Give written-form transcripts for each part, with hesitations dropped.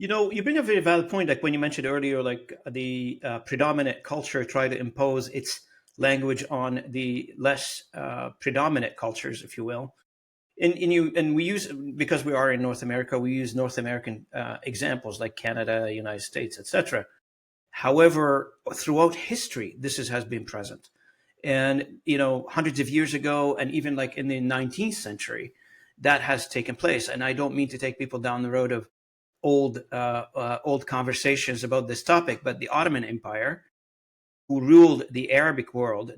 You bring a very valid point, like when you mentioned earlier, like the predominant culture try to impose its language on the less predominant cultures, if you will. And we use, because we are in North America, we use North American examples like Canada, United States, etc. However, throughout history, has been present, and hundreds of years ago, and even like in the 19th century, that has taken place. And I don't mean to take people down the road of old conversations about this topic, but the Ottoman Empire, who ruled the Arabic world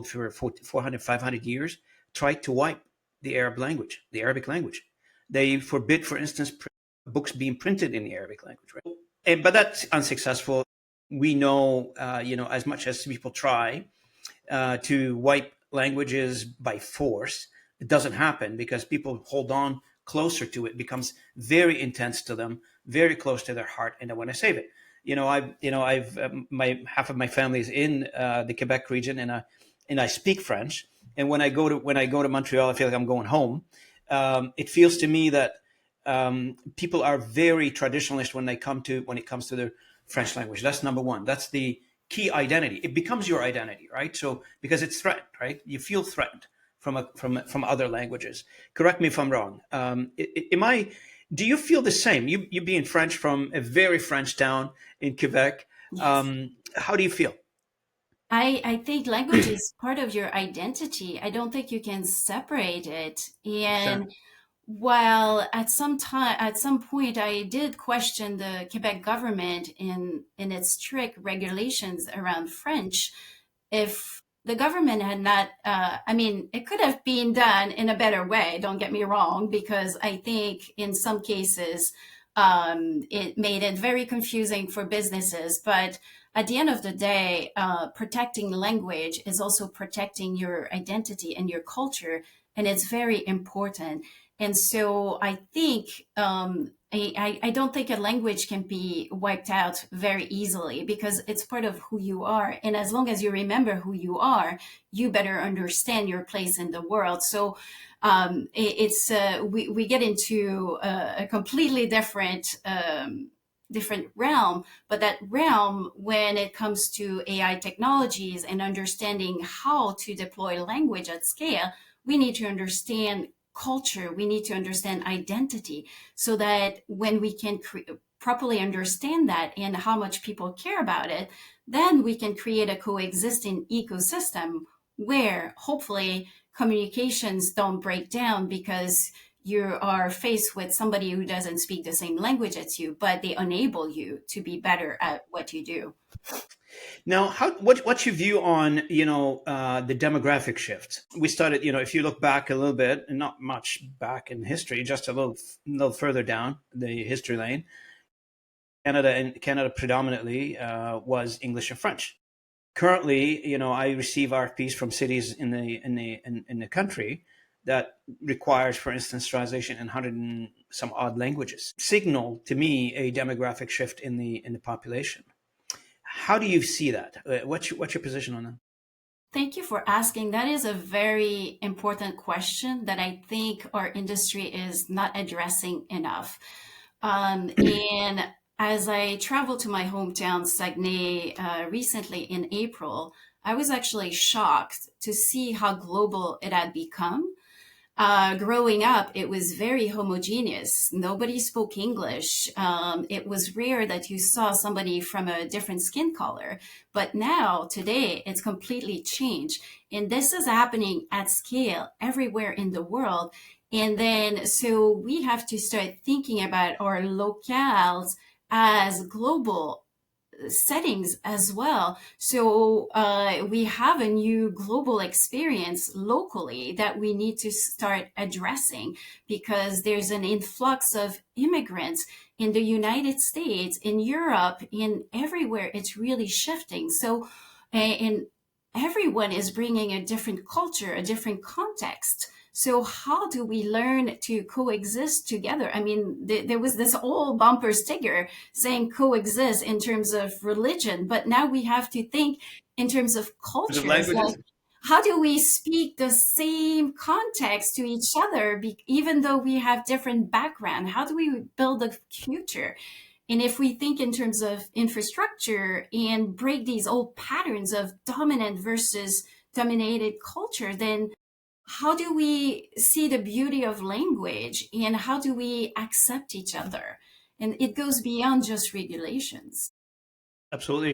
for 400, 500 years, tried to wipe the Arabic language. They forbid, for instance, books being printed in the Arabic language, right? But that's unsuccessful. We know, as much as people try to wipe languages by force, it doesn't happen because people hold on closer to it. It becomes very intense to them, very close to their heart, and they want to save it. I've my half of my family is in the Quebec region, and I speak French. And when I go to Montreal, I feel like I'm going home. It feels to me that people are very traditionalist when it comes to the French language. That's number one. That's the key identity. It becomes your identity, right? So because it's threatened, right? You feel threatened from other languages. Correct me if I'm wrong. Do you feel the same? You being French from a very French town in Quebec, Yes. how do you feel? I think language is part of your identity. I don't think you can separate it. Sure. And while at some point, I did question the Quebec government in its strict regulations around French, if the government had not, I mean, it could have been done in a better way, don't get me wrong, because I think in some cases it made it very confusing for businesses. But at the end of the day, protecting language is also protecting your identity and your culture, and it's very important. And so I think I don't think a language can be wiped out very easily because it's part of who you are. And as long as you remember who you are, you better understand your place in the world. So we get into a completely different realm, but that realm, when it comes to AI technologies and understanding how to deploy language at scale, we need to understand culture, we need to understand identity, so that when we can properly understand that and how much people care about it, then we can create a coexisting ecosystem where hopefully communications don't break down because you are faced with somebody who doesn't speak the same language as you, but they enable you to be better at what you do. Now, what's your view on the demographic shift? We started, if you look back a little bit, and not much back in history, just a little further down the history lane. Canada predominantly was English and French. Currently, I receive RFPs from cities in the country that requires, for instance, translation in 100 and some odd languages. Signal to me a demographic shift in the population. How do you see that? What's your position on that? Thank you for asking. That is a very important question that I think our industry is not addressing enough. And as I traveled to my hometown, Saguenay, recently in April, I was actually shocked to see how global it had become. Growing up, it was very homogeneous. Nobody spoke English. It was rare that you saw somebody from a different skin color. But now, today, it's completely changed. And this is happening at scale everywhere in the world. And then, so we have to start thinking about our locales as global settings as well. So we have a new global experience locally that we need to start addressing because there's an influx of immigrants in the United States, in Europe, in everywhere. It's really shifting. So, and everyone is bringing a different culture, a different context. So how do we learn to coexist together? I mean, there was this old bumper sticker saying coexist in terms of religion, but now we have to think in terms of Is it cultures. Like, languages? how do we speak the same context to each other, even though we have different background? How do we build a future? And if we think in terms of infrastructure and break these old patterns of dominant versus dominated culture, then how do we see the beauty of language and how do we accept each other? And it goes beyond just regulations. Absolutely.